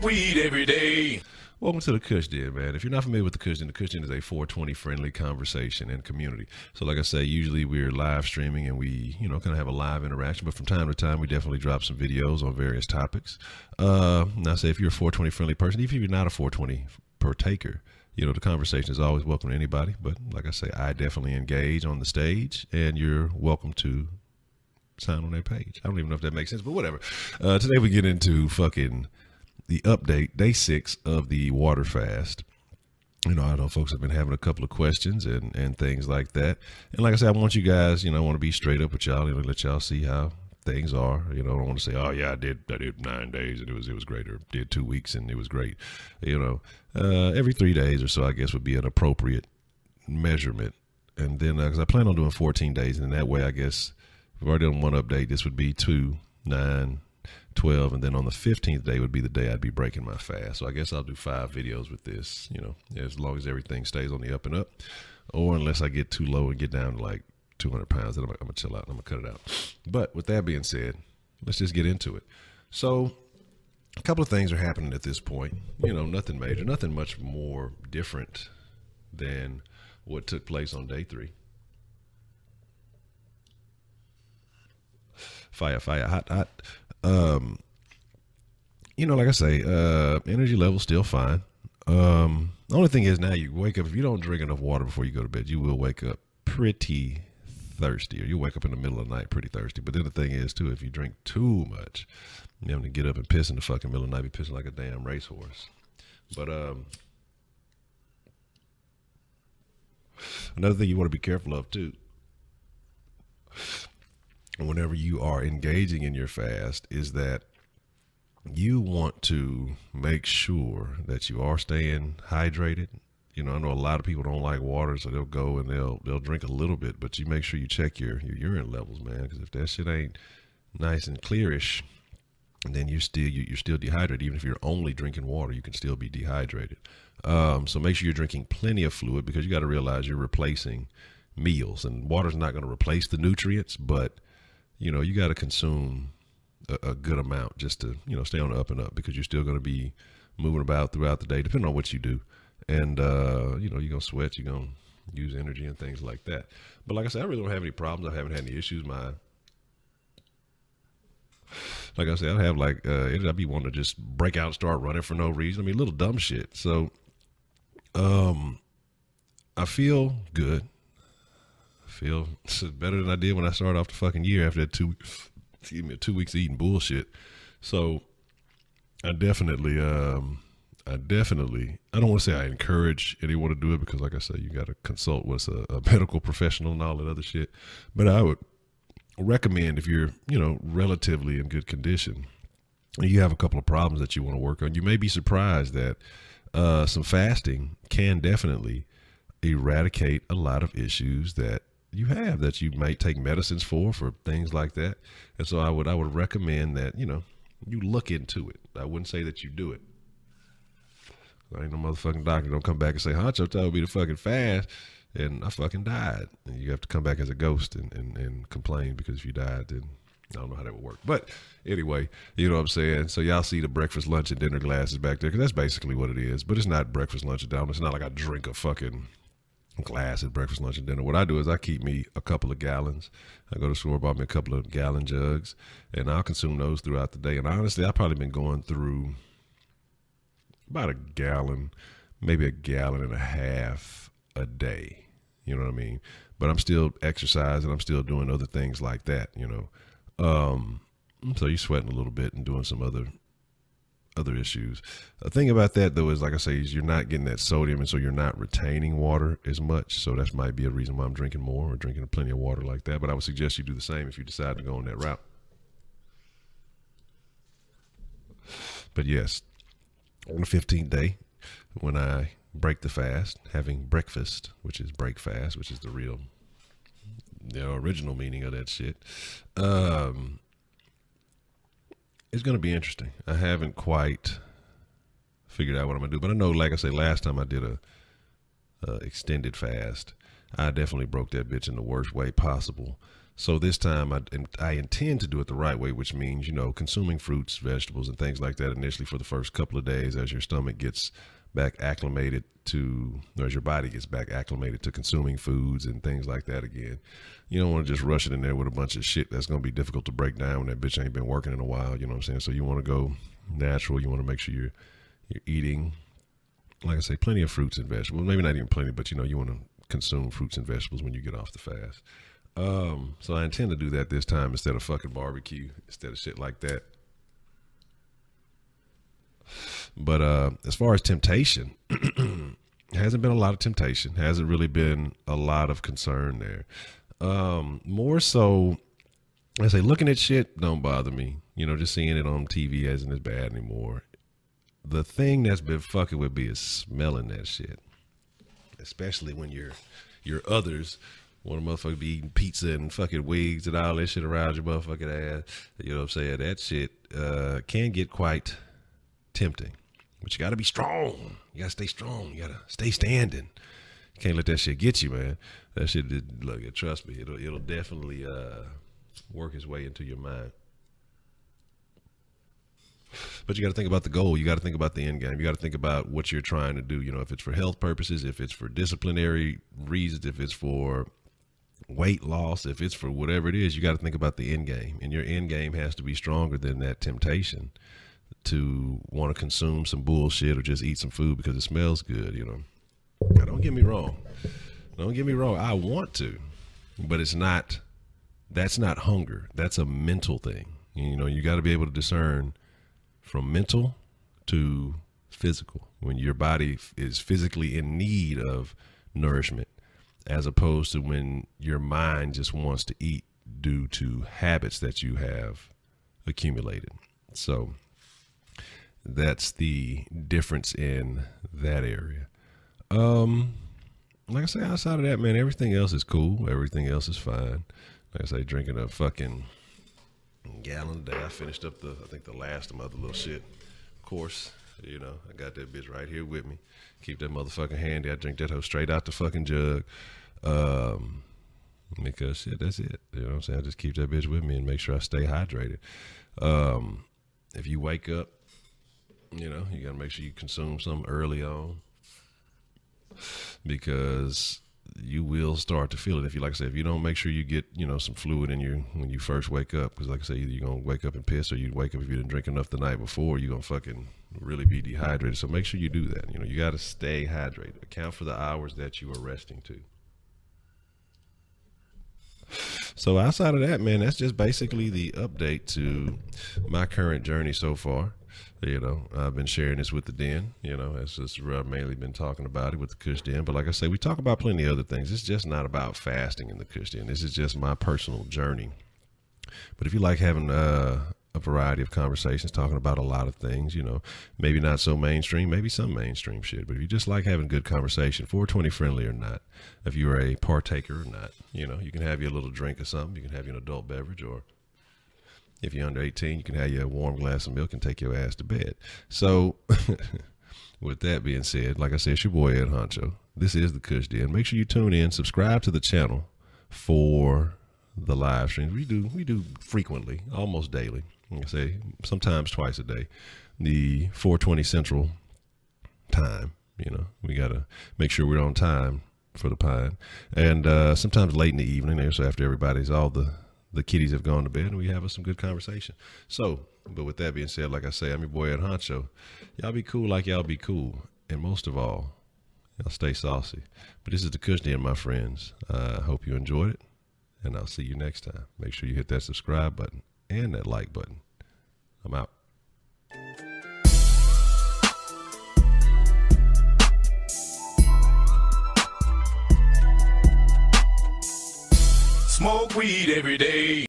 smoke weed every day. Welcome to the Kush Den, man. If you're not familiar with the Kush Den is a 420 friendly conversation and community. So like I say, usually we're live streaming and we, kind of have a live interaction, but from time to time we definitely drop some videos on various topics. Now say if you're a 420 friendly person, even if you're not a 420 partaker, the conversation is always welcome to anybody. But like I say, I definitely engage on the stage and you're welcome to sign on that page. I don't even know if that makes sense, but whatever. Today we get into fucking the update, day 6 of the water fast. I know folks have been having a couple of questions and things like that. And like I said, I want you guys, I want to be straight up with y'all, let y'all see how things are. I don't want to say, oh yeah, I did 9 days and it was great, or did 2 weeks and it was great. Every 3 days or so, I guess, would be an appropriate measurement. And then, because I plan on doing 14 days, and that way, I guess, if I've already done one update, this would be 2, 9, 12, and then on the 15th day would be the day I'd be breaking my fast. So I guess I'll do 5 videos with this, as long as everything stays on the up and up, or unless I get too low and get down to like 200 pounds, then I'm gonna chill out and I'm gonna cut it out. But with that being said, let's just get into it. So a couple of things are happening at this point, nothing major, nothing much more different than what took place on day 3. Fire, hot. Like I say, energy level's still fine. The only thing is now you wake up, if you don't drink enough water before you go to bed, you will wake up pretty thirsty, or you wake up in the middle of the night pretty thirsty. But then the thing is too, if you drink too much, you have to get up and piss in the fucking middle of the night, be pissing like a damn racehorse. But another thing you want to be careful of too, whenever you are engaging in your fast, is that you want to make sure that you are staying hydrated. I know a lot of people don't like water, so they'll go and they'll drink a little bit, but you make sure you check your urine levels, man, because if that shit ain't nice and clearish, then you're still dehydrated. Even if you're only drinking water, you can still be dehydrated. So make sure you're drinking plenty of fluid, because you got to realize you're replacing meals, and water's not going to replace the nutrients, but you got to consume a good amount just to, stay on the up and up, because you're still going to be moving about throughout the day, depending on what you do. And, you're going to sweat, you're going to use energy and things like that. But like I said, I really don't have any problems. I haven't had any issues. Like I said, I have I'd be wanting to just break out and start running for no reason. I mean, little dumb shit. So, I feel good. Feel better than I did when I started off the fucking year after that 2 weeks of eating bullshit. So I definitely, I don't want to say I encourage anyone to do it, because like I say, you got to consult with a medical professional and all that other shit. But I would recommend, if you're, relatively in good condition, and you have a couple of problems that you want to work on, you may be surprised that some fasting can definitely eradicate a lot of issues that you have, that you might take medicines for things like that. And so I would recommend that, you look into it. I wouldn't say that you do it. I ain't no motherfucking doctor don't come back and say, Honcho told me to fucking fast and I fucking died. And you have to come back as a ghost and complain, because if you died, then I don't know how that would work. But anyway, you know what I'm saying? So y'all see the breakfast, lunch, and dinner glasses back there, because that's basically what it is. But it's not breakfast, lunch, and dinner. It's not like I drink a fucking glass at breakfast, lunch, and dinner. What I do is I keep me a couple of gallons. I go to the store, bought me a couple of gallon jugs, and I'll consume those throughout the day. And honestly, I've probably been going through about a gallon, maybe a gallon and a half a day. You know what I mean? But I'm still exercising. I'm still doing other things like that, So you're sweating a little bit and doing some other issues. The thing about that, though, is like I say, is you're not getting that sodium, and so you're not retaining water as much. So that might be a reason why I'm drinking more, or drinking plenty of water like that. But I would suggest you do the same if you decide to go on that route. But yes, on the 15th day, when I break the fast, having breakfast, which is break fast, which is the original meaning of that shit, it's going to be interesting. I haven't quite figured out what I'm going to do, but I know, like I say, last time I did a extended fast, I definitely broke that bitch in the worst way possible. So this time I intend to do it the right way, which means, you know, consuming fruits, vegetables, and things like that initially for the first couple of days as your stomach gets back acclimated to, or as your body gets back acclimated to consuming foods and things like that again. You don't want to just rush it in there with a bunch of shit that's going to be difficult to break down when that bitch ain't been working in a while, you know what I'm saying? So you want to go natural. You want to make sure you're eating, like I say, plenty of fruits and vegetables. Maybe not even plenty, but, you know, you want to consume fruits and vegetables when you get off the fast. So I intend to do that this time instead of fucking barbecue, instead of shit like that. But as far as temptation, hasn't been a lot of temptation. Hasn't really been a lot of concern there. More so, I say, looking at shit don't bother me. You know, just seeing it on TV isn't as bad anymore. The thing that's been fucking with me is smelling that shit. Especially when you're others want to motherfucker be eating pizza and fucking wigs and all that shit around your motherfucking ass. You know what I'm saying? That shit can get quite tempting. But you got to be strong. You got to stay strong. You got to stay standing. You can't let that shit get you, man. That shit, look, trust me, it'll definitely work its way into your mind. But you got to think about the goal. You got to think about the end game. You got to think about what you're trying to do. You know, if it's for health purposes, if it's for disciplinary reasons, if it's for weight loss, if it's for whatever it is, you got to think about the end game. And your end game has to be stronger than that temptation to want to consume some bullshit or just eat some food because it smells good, you know. Now, don't get me wrong. Don't get me wrong. I want to, but that's not hunger. That's a mental thing. You know, you got to be able to discern from mental to physical, when your body is physically in need of nourishment, as opposed to when your mind just wants to eat due to habits that you have accumulated. So that's the difference in that area. Like I say, outside of that, man, everything else is cool. Everything else is fine. Like I say, drinking a fucking gallon a day. I finished up I think the last of my other little shit. Of course, you know, I got that bitch right here with me. Keep that motherfucking handy. I drink that hoe straight out the fucking jug. Because shit, that's it. You know what I'm saying? I just keep that bitch with me and make sure I stay hydrated. If you wake up, you know, you got to make sure you consume something early on, because you will start to feel it. If you, like I said, if you don't make sure you get, you know, some fluid in you when you first wake up, because like I say, either you're going to wake up and piss, or you wake up if you didn't drink enough the night before, you're going to fucking really be dehydrated. So make sure you do that. You know, you got to stay hydrated. Account for the hours that you are resting too. So outside of that, man, that's just basically the update to my current journey so far. You know, I've been sharing this with the den, you know, that's just where I've mainly been talking about it with the Kush Den. But like I say, we talk about plenty of other things. It's just not about fasting in the Kush Den. This is just my personal journey. But if you like having a variety of conversations, talking about a lot of things, you know, maybe not so mainstream, maybe some mainstream shit, but if you just like having good conversation, 420 friendly or not, if you're a partaker or not, you know, you can have your little drink or something. You can have your adult beverage, or if you're under 18, you can have your warm glass of milk and take your ass to bed. So with that being said, like I said, it's your boy Ed Honcho. This is the Kush Den. Make sure you tune in, subscribe to the channel for the live streams. We do frequently, almost daily. Like I say, sometimes twice a day. The 4:20 Central time, you know, we got to make sure we're on time for the pine. And sometimes late in the evening, so after all the kiddies have gone to bed, and we have some good conversation. So, but with that being said, like I say, I'm your boy Ed Honcho. Y'all be cool like y'all be cool. And most of all, y'all stay saucy. But this is the Kush Den, my friends. I hope you enjoyed it, and I'll see you next time. Make sure you hit that subscribe button and that like button. I'm out. Smoke weed every day.